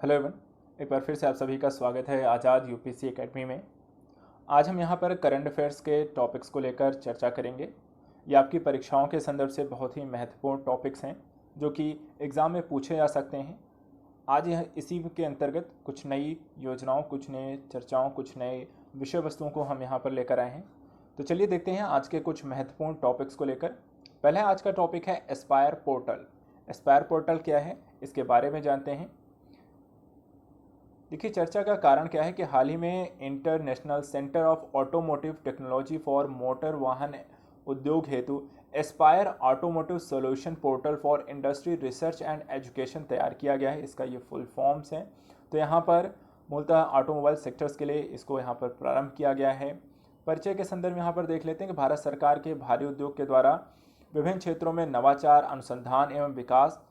Hello everyone, एक बार फिर से आप सभी का स्वागत है आज़ाद यूपीएससी एकेडमी में। आज हम यहाँ पर करंट अफेयर्स के टॉपिक्स को लेकर चर्चा करेंगे। ये आपकी परीक्षाओं के संदर्भ से बहुत ही महत्वपूर्ण टॉपिक्स हैं जो कि एग्ज़ाम में पूछे जा सकते हैं। आज यह इसी के अंतर्गत कुछ नई योजनाओं, कुछ नए चर्चाओं, कुछ नए विषय वस्तुओं को हम यहाँ पर लेकर आए हैं। तो चलिए देखते हैं आज के कुछ महत्वपूर्ण टॉपिक्स को लेकर। पहला आज का टॉपिक है एस्पायर पोर्टल। एस्पायर पोर्टल क्या है, इसके बारे में जानते हैं। देखिए, चर्चा का कारण क्या है कि हाल ही में international centre of automotive technology for motor वाहन उद्योग हेतु Aspire automotive solution portal for industry research and education तैयार किया गया है। इसका ये फुल फॉर्म्स है। तो यहाँ पर मूलतः ऑटोमोबाइल सेक्टर्स के लिए इसको यहाँ पर प्रारंभ किया गया है। परिचय के संदर्भ में यहाँ पर देख लेते हैं कि भारत सरकार के भारी उद्योग के द्वारा विभिन्न क्षेत्रों में नवाचार, अनुसंधान एवं विकास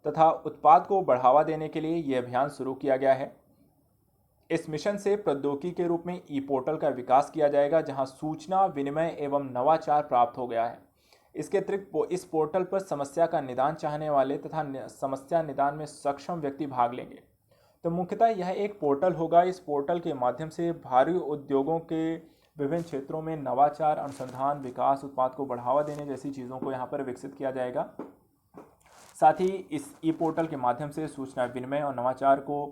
तथा उत्पाद को बढ़ावा देने के लिए ये अभियान शुरू किया गया है। इस मिशन से प्रौद्योगिकी के रूप में ई पोर्टल का विकास किया जाएगा, जहां सूचना विनिमय एवं नवाचार प्राप्त हो गया है। इसके अतिरिक्त इस पोर्टल पर समस्या का निदान चाहने वाले तथा समस्या निदान में सक्षम व्यक्ति भाग लेंगे। तो मुख्यतः यह एक पोर्टल होगा। इस पोर्टल के माध्यम से भारी उद्योगों के विभिन्न क्षेत्रों में नवाचार, अनुसंधान, विकास, उत्पाद को बढ़ावा देने जैसी चीज़ों को यहाँ पर विकसित किया जाएगा। साथ ही इस ई पोर्टल के माध्यम से सूचना विनिमय और नवाचार को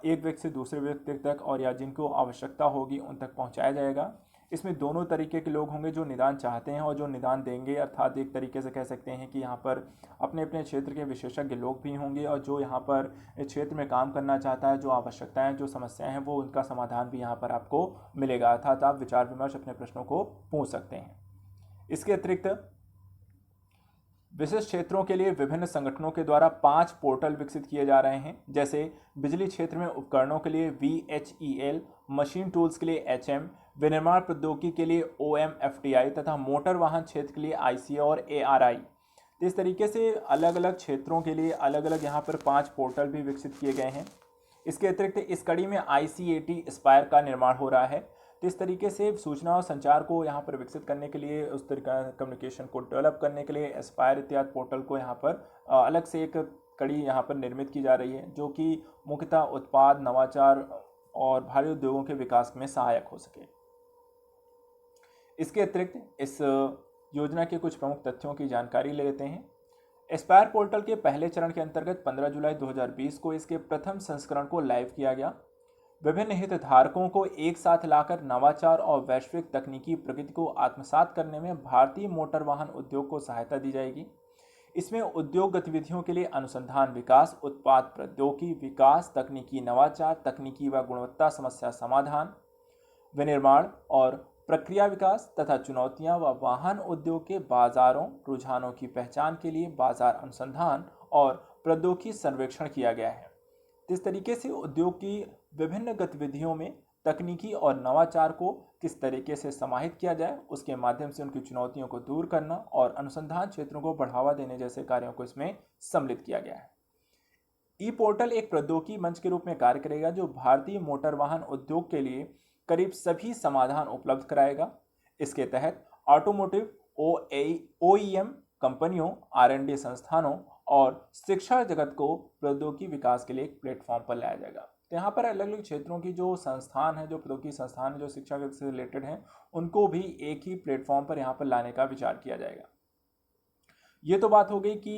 एक व्यक्ति से दूसरे व्यक्ति तक और या जिनको आवश्यकता होगी उन तक पहुंचाया जाएगा। इसमें दोनों तरीके के लोग होंगे, जो निदान चाहते हैं और जो निदान देंगे। अर्थात एक तरीके से कह सकते हैं कि यहाँ पर अपने अपने क्षेत्र के विशेषज्ञ लोग भी होंगे और जो यहाँ पर इस क्षेत्र में काम करना चाहता है, जो आवश्यकताएं, जो समस्याएं हैं, वो उनका समाधान भी यहाँ पर आपको मिलेगा। अर्थात आप विचार विमर्श अपने प्रश्नों को पूछ सकते हैं। इसके अतिरिक्त विशिष्ट क्षेत्रों के लिए विभिन्न संगठनों के द्वारा 5 पोर्टल विकसित किए जा रहे हैं, जैसे बिजली क्षेत्र में उपकरणों के लिए VHEL, मशीन टूल्स के लिए HM, विनिर्माण प्रौद्योगिकी के लिए OMFTI तथा मोटर वाहन क्षेत्र के लिए ICA और ARI। इस तरीके से अलग अलग क्षेत्रों के लिए अलग अलग यहाँ पर 5 पोर्टल भी विकसित किए गए हैं। इसके अतिरिक्त इस कड़ी में ICAT एस्पायर का निर्माण हो रहा है। तो इस तरीके से सूचना और संचार को यहाँ पर विकसित करने के लिए, उस तरीका कम्युनिकेशन को डेवलप करने के लिए एस्पायर इत्यादि पोर्टल को यहाँ पर अलग से एक कड़ी यहाँ पर निर्मित की जा रही है, जो कि मुख्यतः उत्पाद, नवाचार और भारी उद्योगों के विकास में सहायक हो सके। इसके अतिरिक्त इस योजना के कुछ प्रमुख तथ्यों की जानकारी ले लेते हैं। एस्पायर पोर्टल के पहले चरण के अंतर्गत 15 जुलाई 2020 को इसके प्रथम संस्करण को लाइव किया गया। विभिन्न हितधारकों को एक साथ लाकर नवाचार और वैश्विक तकनीकी प्रगति को आत्मसात करने में भारतीय मोटर वाहन उद्योग को सहायता दी जाएगी। इसमें उद्योग गतिविधियों के लिए अनुसंधान विकास, उत्पाद प्रौद्योगिकी विकास, तकनीकी नवाचार, तकनीकी व गुणवत्ता समस्या समाधान, विनिर्माण और प्रक्रिया विकास तथा चुनौतियां व वाहन उद्योग के बाजारों, रुझानों की पहचान के लिए बाजार अनुसंधान और प्रौद्योगिकी सर्वेक्षण किया गया है। इस तरीके से उद्योग की विभिन्न गतिविधियों में तकनीकी और नवाचार को किस तरीके से समाहित किया जाए, उसके माध्यम से उनकी चुनौतियों को दूर करना और अनुसंधान क्षेत्रों को बढ़ावा देने जैसे कार्यों को इसमें सम्मिलित किया गया है। ई पोर्टल एक प्रौद्योगिकी मंच के रूप में कार्य करेगा, जो भारतीय मोटर वाहन उद्योग के लिए करीब सभी समाधान उपलब्ध कराएगा। इसके तहत ऑटोमोटिव OEM कंपनियों, R&D संस्थानों और शिक्षा जगत को प्रौद्योगिकी विकास के लिए एक प्लेटफॉर्म पर लाया जाएगा। तो यहाँ पर अलग अलग क्षेत्रों की जो संस्थान है, जो प्रौद्योगिकी संस्थान है, जो शिक्षा जगत से रिलेटेड हैं, उनको भी एक ही प्लेटफॉर्म पर यहाँ पर लाने का विचार किया जाएगा। ये तो बात हो गई कि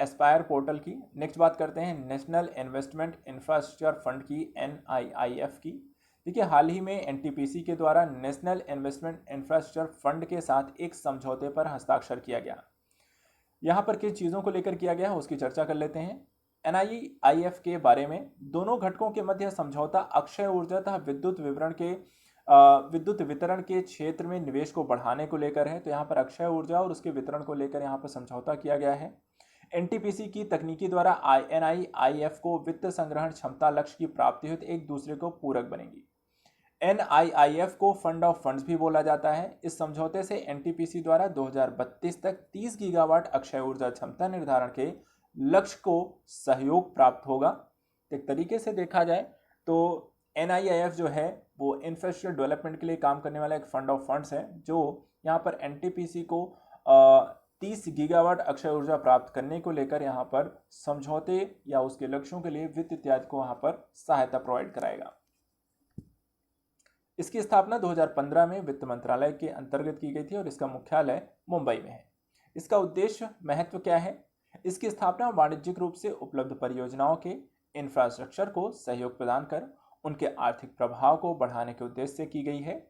एस्पायर पोर्टल की। नेक्स्ट बात करते हैं नेशनल इन्वेस्टमेंट इंफ्रास्ट्रक्चर फंड की, NIIF की। देखिए, हाल ही में NTPC के द्वारा नेशनल इन्वेस्टमेंट इंफ्रास्ट्रक्चर फंड के साथ एक समझौते पर हस्ताक्षर किया गया। यहाँ पर किन चीज़ों को लेकर किया गया है उसकी चर्चा कर लेते हैं। NIIF के बारे में दोनों घटकों के मध्य समझौता अक्षय ऊर्जा तथा विद्युत वितरण के क्षेत्र में निवेश को बढ़ाने को लेकर है। तो यहाँ पर अक्षय ऊर्जा और उसके वितरण को लेकर यहाँ पर समझौता किया गया है। NTPC की तकनीकी द्वारा NIIF को वित्त संग्रहण क्षमता लक्ष्य की प्राप्ति हेतु एक दूसरे को पूरक बनेगी। NIIF को फंड ऑफ फंड्स भी बोला जाता है। इस समझौते से NTPC द्वारा 2032 तक 30 गीगावाट अक्षय ऊर्जा क्षमता निर्धारण के लक्ष्य को सहयोग प्राप्त होगा। एक तरीके से देखा जाए तो NIIF जो है वो इंफ्रास्ट्रक्चर डेवलपमेंट के लिए काम करने वाला एक फंड ऑफ फंड्स है, जो यहाँ पर NTPC को 30 गीगावाट अक्षय ऊर्जा प्राप्त करने को लेकर यहाँ पर समझौते या उसके लक्ष्यों के लिए वित्त इत्यादि को वहाँ पर सहायता प्रोवाइड कराएगा। इसकी स्थापना 2015 में वित्त मंत्रालय के अंतर्गत की गई थी और इसका मुख्यालय मुंबई में है। इसका उद्देश्य महत्व क्या है? इसकी स्थापना वाणिज्यिक रूप से उपलब्ध परियोजनाओं के इंफ्रास्ट्रक्चर को सहयोग प्रदान कर उनके आर्थिक प्रभाव को बढ़ाने के उद्देश्य से की गई है।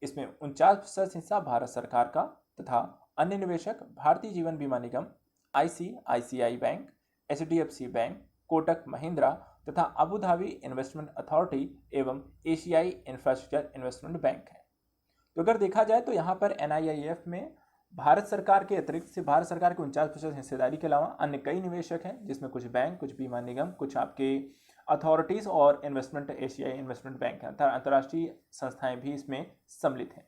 इसमें 49% हिस्सा भारत सरकार का तथा अन्य निवेशक भारतीय जीवन बीमा निगम, ICICI bank, HDFC bank, Kotak Mahindra तथा अबू धाबी इन्वेस्टमेंट अथॉरिटी एवं एशियाई इंफ्रास्ट्रक्चर इन्वेस्टमेंट बैंक है। तो अगर देखा जाए तो यहाँ पर NIIF में भारत सरकार के अतिरिक्त से भारत सरकार के 49% हिस्सेदारी के अलावा अन्य कई निवेशक हैं, जिसमें कुछ बैंक, कुछ बीमा निगम, कुछ आपके अथॉरिटीज़ और इन्वेस्टमेंट एशियाई इन्वेस्टमेंट बैंक हैं, अंतर्राष्ट्रीय संस्थाएं भी इसमें सम्मिलित हैं।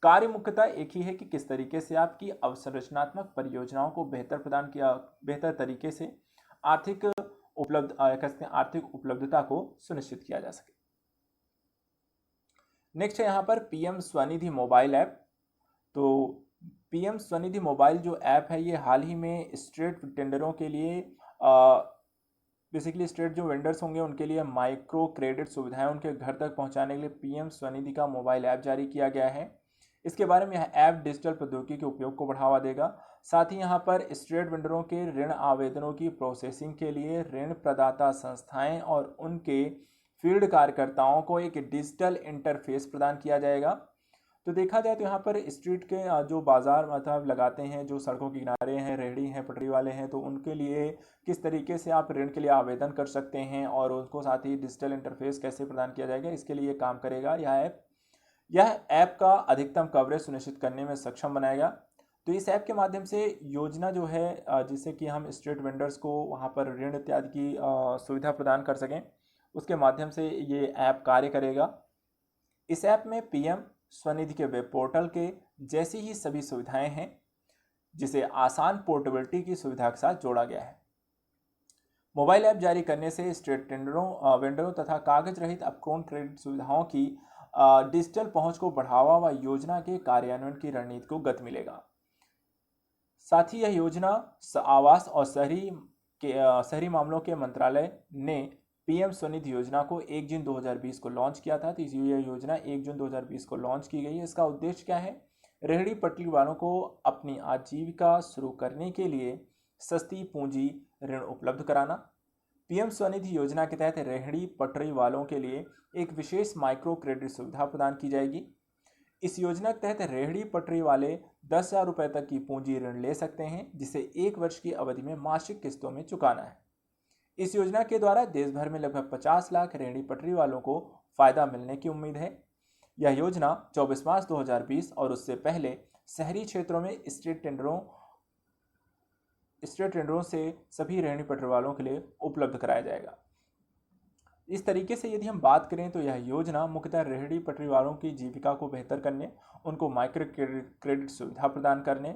कार्य मुख्यतः एक ही है कि किस तरीके से आपकी अवसंरचनात्मक परियोजनाओं को बेहतर तरीके से आर्थिक उपलब्धता को सुनिश्चित किया जा सके। नेक्स्ट है यहाँ पर PM स्वनिधि मोबाइल ऐप। तो PM स्वनिधि मोबाइल जो ऐप है ये हाल ही में स्ट्रीट टेंडरों के लिए बेसिकली स्ट्रीट जो वेंडर्स होंगे उनके लिए माइक्रो क्रेडिट सुविधाएं उनके घर तक पहुंचाने के लिए PM स्वनिधि का मोबाइल ऐप जारी किया गया है। इसके बारे में यह ऐप डिजिटल प्रौद्योगिकी के उपयोग को बढ़ावा देगा। साथ ही यहाँ पर स्ट्रीट वेंडरों के ऋण आवेदनों की प्रोसेसिंग के लिए ऋण प्रदाता संस्थाएं और उनके फील्ड कार्यकर्ताओं को एक डिजिटल इंटरफेस प्रदान किया जाएगा। तो देखा जाए तो यहाँ पर स्ट्रीट के जो बाजार मतलब लगाते हैं, जो सड़कों के किनारे हैं, रेहड़ी हैं, पटरी वाले हैं, तो उनके लिए किस तरीके से आप ऋण के लिए आवेदन कर सकते हैं और उनको साथ ही डिजिटल इंटरफेस कैसे प्रदान किया जाएगा, इसके लिए काम करेगा यह ऐप का अधिकतम कवरेज सुनिश्चित करने में सक्षम बनाएगा। तो इस ऐप के माध्यम से योजना जो है जिससे कि हम स्ट्रीट वेंडर्स को वहाँ पर ऋण इत्यादि की सुविधा प्रदान कर सकें, उसके माध्यम से ये ऐप कार्य करेगा। इस ऐप में PM स्वनिधि के वेब पोर्टल के जैसी ही सभी सुविधाएं हैं, जिसे आसान पोर्टेबिलिटी की सुविधा के साथ जोड़ा गया है। मोबाइल ऐप जारी करने से स्ट्रीट वेंडरों तथा कागज रहित अपकोन क्रेडिट सुविधाओं की डिजिटल पहुंच को बढ़ावा व योजना के कार्यान्वयन की रणनीति को गति मिलेगा। साथ ही यह योजना आवास और शहरी मामलों के मंत्रालय ने PM स्वनिधि योजना को 1 जून 2020 को लॉन्च किया था। तो यह योजना 1 जून 2020 को लॉन्च की गई है। इसका उद्देश्य क्या है? रेहड़ी पटरी वालों को अपनी आजीविका शुरू करने के लिए सस्ती पूंजी ऋण उपलब्ध कराना। PM स्वनिधि योजना के तहत रेहड़ी पटरी वालों के लिए एक विशेष माइक्रो क्रेडिट सुविधा प्रदान की जाएगी। इस योजना के तहत रेहड़ी पटरी वाले 10,000 रुपये तक की पूंजी ऋण ले सकते हैं, जिसे 1 वर्ष की अवधि में मासिक किस्तों में चुकाना है। इस योजना के द्वारा देश भर में लगभग 50 लाख रेहड़ी पटरी वालों को फायदा मिलने की उम्मीद है। यह योजना 24 मार्च 2020 और उससे पहले शहरी क्षेत्रों में स्ट्रीट टेंडरों से सभी रेहड़ी पटरी वालों के लिए उपलब्ध कराया जाएगा। इस तरीके से यदि हम बात करें तो यह योजना मुख्यतः रेहड़ी पटरी वालों की जीविका को बेहतर करने, उनको माइक्रो क्रेडिट सुविधा प्रदान करने,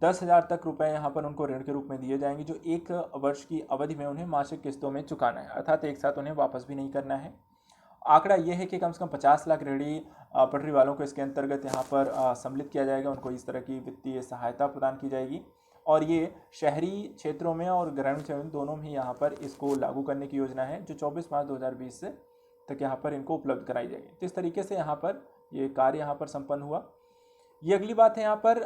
10,000 तक रुपए यहाँ पर उनको ऋण के रूप में दिए जाएंगे, जो 1 वर्ष की अवधि में उन्हें मासिक किस्तों में चुकाना है, अर्थात एक साथ उन्हें वापस भी नहीं करना है। आंकड़ा यह है कि कम से कम 50 लाख रेहड़ी पटरी वालों को इसके अंतर्गत यहाँ पर सम्मिलित किया जाएगा, उनको इस तरह की वित्तीय सहायता प्रदान की जाएगी और ये शहरी क्षेत्रों में और ग्रामीण क्षेत्रों में दोनों में यहाँ पर इसको लागू करने की योजना है, जो 24 मार्च 2020 से तक यहाँ पर इनको उपलब्ध कराई जाएगी। तो इस तरीके से यहाँ पर ये कार्य यहाँ पर संपन्न हुआ। ये अगली बात है यहाँ पर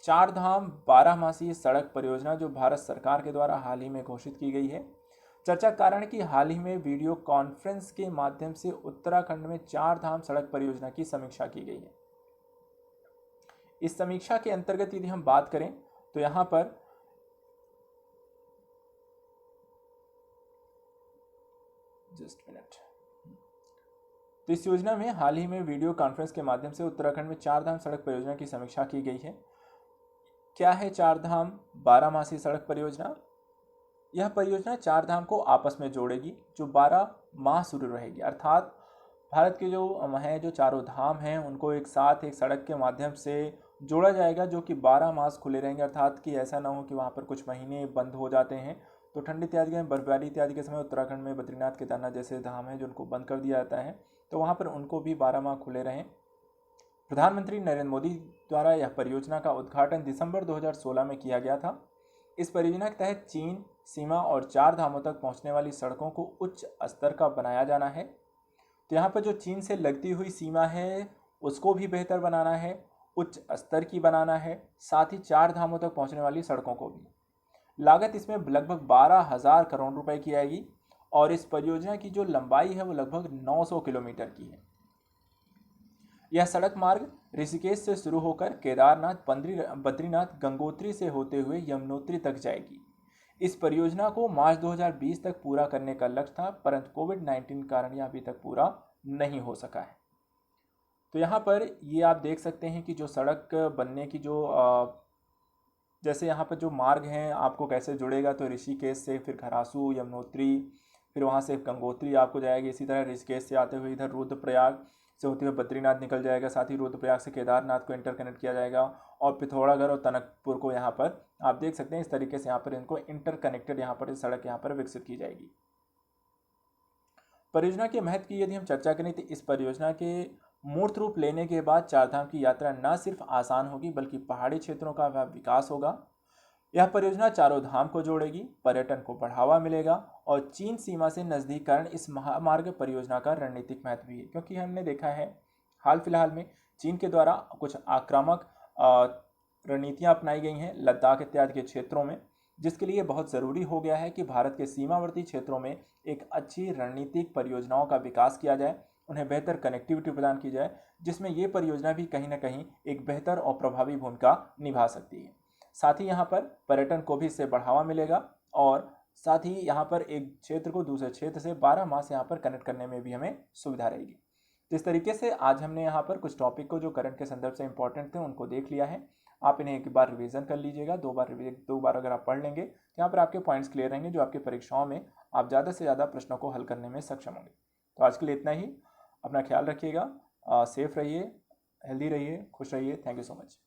4 धाम 12 मासीय सड़क परियोजना जो भारत सरकार के द्वारा हाल ही में घोषित की गई है। चर्चा कारण कि हाल ही में वीडियो कॉन्फ्रेंस के माध्यम से उत्तराखंड में 4 धाम सड़क परियोजना की समीक्षा की गई है। इस समीक्षा के अंतर्गत यदि हम बात करें तो यहाँ पर जस्ट मिनट, तो इस योजना में हाल ही में वीडियो कॉन्फ्रेंस के माध्यम से उत्तराखंड में 4 धाम सड़क परियोजना की समीक्षा की गई है। क्या है 4 धाम 12 मासीय सड़क परियोजना? यह परियोजना 4 धाम को आपस में जोड़ेगी, जो 12 माह शुरू रहेगी, अर्थात भारत के जो चारों धाम हैं उनको एक साथ एक सड़क के माध्यम से जोड़ा जाएगा, जो कि 12 मास खुले रहेंगे, अर्थात कि ऐसा ना हो कि वहाँ पर कुछ महीने बंद हो जाते हैं। तो ठंड इत्यादि के बर्फबारी इत्यादि के समय उत्तराखंड में बद्रीनाथ, केदारनाथ जैसे धाम हैं जो उनको बंद कर दिया जाता है, तो वहाँ पर उनको भी 12 माह खुले रहें। प्रधानमंत्री नरेंद्र मोदी द्वारा यह परियोजना का उद्घाटन दिसंबर 2016 में किया गया था। इस परियोजना के तहत चीन सीमा और चार धामों तक पहुंचने वाली सड़कों को उच्च स्तर का बनाया जाना है। तो यहाँ पर जो चीन से लगती हुई सीमा है उसको भी बेहतर बनाना है, उच्च स्तर की बनाना है, साथ ही चार धामों तक पहुंचने वाली सड़कों को भी। लागत इसमें लगभग 12,000 करोड़ रुपए की आएगी और इस परियोजना की जो लंबाई है वो लगभग 900 किलोमीटर की है। यह सड़क मार्ग ऋषिकेश से शुरू होकर केदारनाथ, बद्रीनाथ, गंगोत्री से होते हुए यमुनोत्री तक जाएगी। इस परियोजना को मार्च 2020 तक पूरा करने का लक्ष्य था, परंतु कोविड-19 के कारण यह अभी तक पूरा नहीं हो सका है। तो यहाँ पर ये आप देख सकते हैं कि जो सड़क बनने की जो जैसे यहाँ पर जो मार्ग हैं आपको कैसे जुड़ेगा, तो ऋषिकेश से फिर खरासू, यमुनोत्री, फिर वहाँ से गंगोत्री आपको जाएगी। इसी तरह ऋषिकेश से आते हुए इधर रुद्रप्रयाग से होते हुए बद्रीनाथ निकल जाएगा। साथ ही रुद्रप्रयाग से केदारनाथ को इंटरकनेक्ट किया जाएगा और पिथौरागढ़ और टनकपुर को यहाँ पर आप देख सकते हैं इस तरीके से यहाँ पर इनको इंटरकनेक्टेड यहाँ पर सड़क यहाँ पर विकसित की जाएगी। परियोजना के महत्व की यदि हम चर्चा करें तो इस परियोजना के मूर्त रूप लेने के बाद चारधाम की यात्रा न सिर्फ आसान होगी बल्कि पहाड़ी क्षेत्रों का विकास होगा। यह परियोजना चारों धाम को जोड़ेगी, पर्यटन को बढ़ावा मिलेगा और चीन सीमा से नजदीक कारण इस महामार्ग परियोजना का रणनीतिक महत्व भी है, क्योंकि हमने देखा है हाल फिलहाल में चीन के द्वारा कुछ आक्रामक रणनीतियां अपनाई गई हैं लद्दाख इत्यादि के क्षेत्रों में, जिसके लिए बहुत ज़रूरी हो गया है कि भारत के सीमावर्ती क्षेत्रों में एक अच्छी रणनीतिक परियोजनाओं का विकास किया जाए, उन्हें बेहतर कनेक्टिविटी प्रदान की जाए, जिसमें ये परियोजना भी कहीं ना कहीं एक बेहतर और प्रभावी भूमिका निभा सकती है। साथ ही यहाँ पर पर्यटन को भी इससे बढ़ावा मिलेगा और साथ ही यहाँ पर एक क्षेत्र को दूसरे क्षेत्र से 12 माह से यहाँ पर कनेक्ट करने में भी हमें सुविधा रहेगी। तो इस तरीके से आज हमने यहाँ पर कुछ टॉपिक को जो करंट के संदर्भ से इंपॉर्टेंट थे उनको देख लिया है। आप इन्हें एक बार रिवीजन कर लीजिएगा, दो बार अगर आप पढ़ लेंगे तो यहाँ पर आपके पॉइंट्स क्लियर रहेंगे, जो आपकी परीक्षाओं में आप ज़्यादा से ज़्यादा प्रश्नों को हल करने में सक्षम होंगे। तो आज के लिए इतना ही। अपना ख्याल रखिएगा, सेफ रहिए, हेल्दी रहिए, खुश रहिए। Thank you so much.